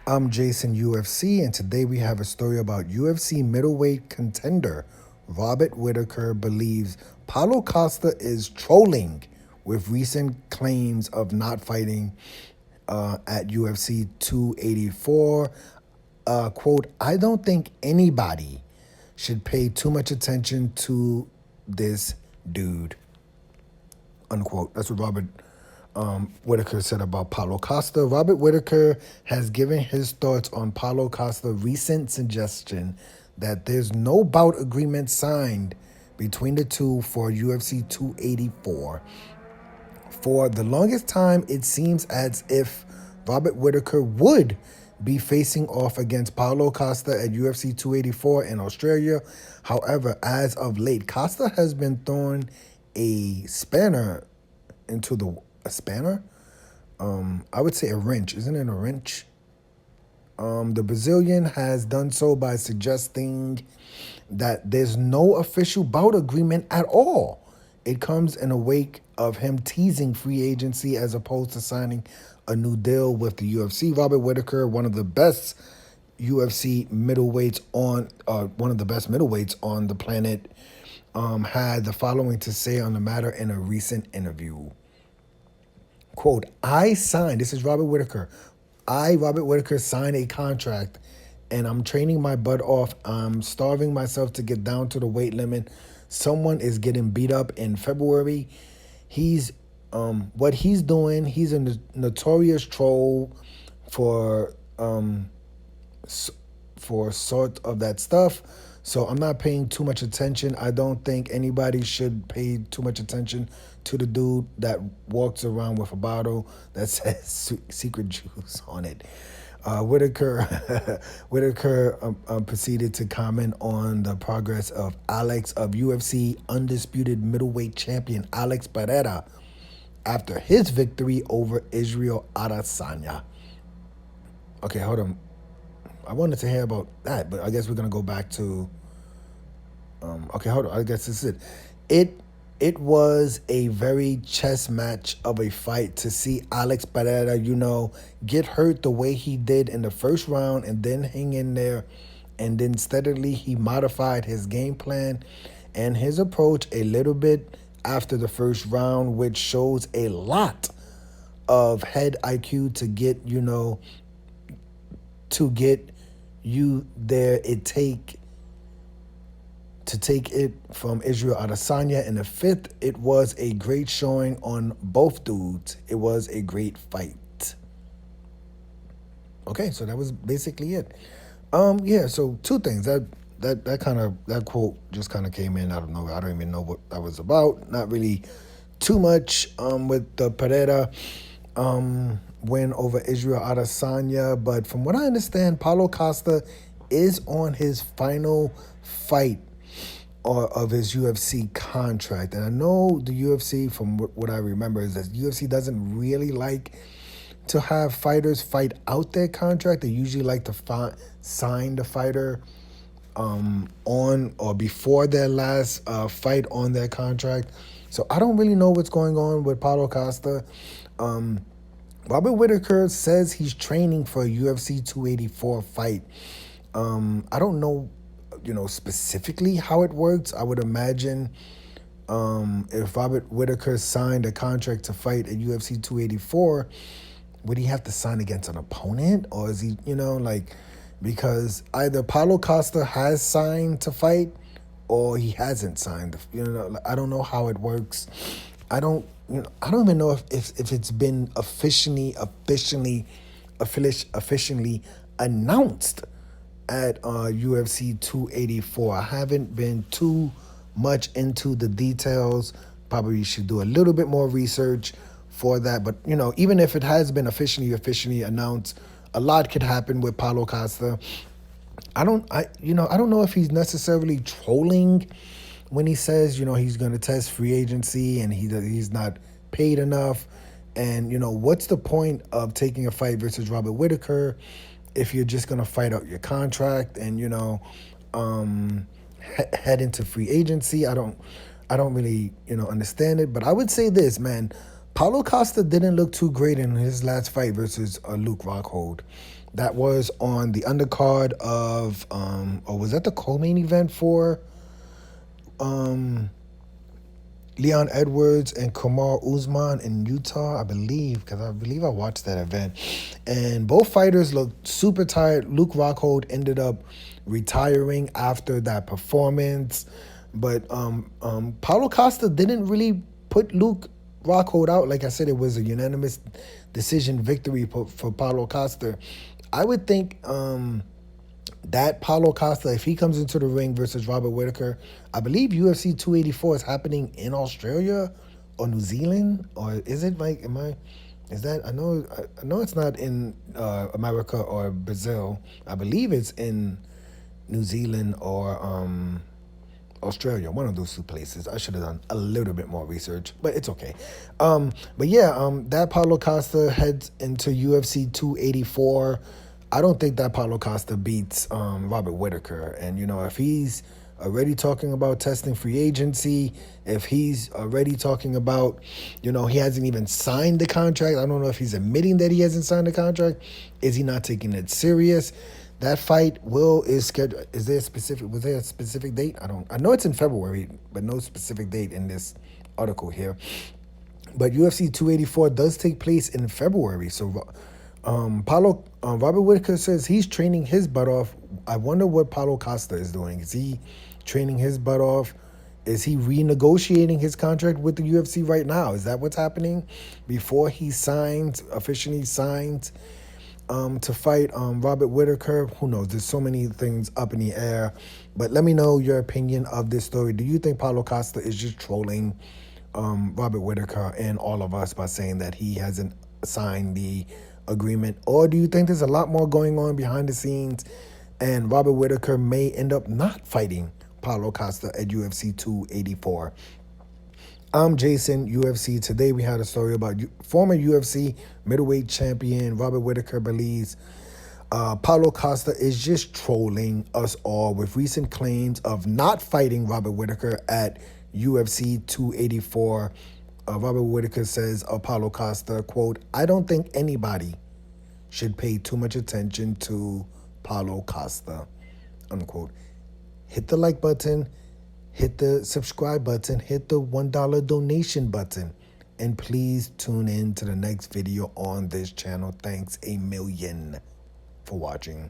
I'm Jason UFC, and today we have a story about UFC middleweight contender Robert Whittaker believes Paulo Costa is trolling with recent claims of not fighting at UFC 284. Quote, I don't think anybody should pay too much attention to this dude, unquote. That's what Robert Whittaker said about Paulo Costa. Robert Whittaker has given his thoughts on Paulo Costa's recent suggestion that there's no bout agreement signed between the two for UFC 284. For the longest time, it seems as if Robert Whittaker would be facing off against Paulo Costa at UFC 284 in Australia. However, as of late, Costa has been throwing a spanner into the a spanner. I would say a wrench. Isn't it a wrench? The Brazilian has done so by suggesting that there's no official bout agreement at all. It comes in the wake of him teasing free agency as opposed to signing a new deal with the UFC. Robert Whittaker, one of the best UFC middleweights one of the best middleweights on the planet, had the following to say on the matter in a recent interview. Quote, this is Robert Whittaker. Robert Whittaker, signed a contract and I'm training my butt off. I'm starving myself to get down to the weight limit. Someone is getting beat up in February. What he's doing, he's a notorious troll for sort of that stuff. So I'm not paying too much attention. I don't think anybody should pay too much attention to the dude that walks around with a bottle that says secret juice on it. Whittaker proceeded to comment on the progress of UFC undisputed middleweight champion Alex Pereira after his victory over Israel Adesanya. Okay, hold on. I wanted to hear about that, but I guess we're gonna go back to. Okay, hold on. I guess this is it. It was a very chess match of a fight to see Alex Pereira, get hurt the way he did in the first round and then hang in there. And then steadily he modified his game plan and his approach a little bit after the first round, which shows a lot of head IQ to get you there. To take it from Israel Adesanya in the fifth. It was a great showing on both dudes. It was a great fight. Okay, so that was basically it. So two things. That quote just kind of came in. I don't know. I don't even know what that was about. Not really too much with the Pereira win over Israel Adesanya, but from what I understand, Paulo Costa is on his final fight of his UFC contract. And I know the UFC, from what I remember, is that UFC doesn't really like to have fighters fight out their contract. They usually like to sign the fighter on or before their last fight on their contract. So I don't really know what's going on with Paulo Costa. Robert Whittaker says he's training for a UFC 284 fight. I don't know specifically how it works. I would imagine if Robert Whittaker signed a contract to fight at UFC 284, would he have to sign against an opponent? Or is he, because either Paulo Costa has signed to fight or he hasn't signed. I don't know how it works. I don't even know if it's been officially announced at UFC 284. I haven't been too much into the details. Probably should do a little bit more research for that. But even if it has been officially announced, a lot could happen with Paulo Costa. I don't know if he's necessarily trolling when he says he's going to test free agency and he's not paid enough. And what's the point of taking a fight versus Robert Whittaker if you're just going to fight out your contract and head into free agency? I don't really understand it. But I would say this, man, Paulo Costa didn't look too great in his last fight versus Luke Rockhold. That was on the undercard of, or was that the co-main event for Leon Edwards and Kamar Usman in Utah, I believe, because I believe I watched that event. And both fighters looked super tired. Luke Rockhold ended up retiring after that performance. But Paulo Costa didn't really put Luke Rockhold out. Like I said, it was a unanimous decision victory for Paulo Costa. I would think that Paulo Costa, if he comes into the ring versus Robert Whittaker, I believe UFC 284 is happening in Australia or New Zealand, or is it like? Is that? I know it's not in America or Brazil. I believe it's in New Zealand or Australia, one of those two places. I should have done a little bit more research, but it's okay. But yeah, that Paulo Costa heads into UFC 284. I don't think that Paulo Costa beats Robert Whittaker. And, you know, if he's already talking about testing free agency, if he's already talking about, you know, he hasn't even signed the contract. I don't know if he's admitting that he hasn't signed the contract. Is he not taking it serious? That fight is scheduled. Was there a specific date? I know it's in February, but no specific date in this article here. But UFC 284 does take place in February. So Robert Whittaker says he's training his butt off. I wonder what Paulo Costa is doing. Is he training his butt off? Is he renegotiating his contract with the UFC right now? Is that what's happening before he officially signs to fight Robert Whittaker? Who knows? There's so many things up in the air. But let me know your opinion of this story. Do you think Paulo Costa is just trolling Robert Whittaker and all of us by saying that he hasn't signed the agreement? Or do you think there's a lot more going on behind the scenes and Robert Whittaker may end up not fighting Paulo Costa at UFC 284? I'm Jason, UFC. Today we had a story about former UFC middleweight champion Robert Whittaker believes Paulo Costa is just trolling us all with recent claims of not fighting Robert Whittaker at UFC 284. Robert Whittaker says of Paulo Costa, quote, "I don't think anybody should pay too much attention to Paulo Costa," unquote. Hit the like button, hit the subscribe button, hit the $1 donation button, and please tune in to the next video on this channel. Thanks a million for watching.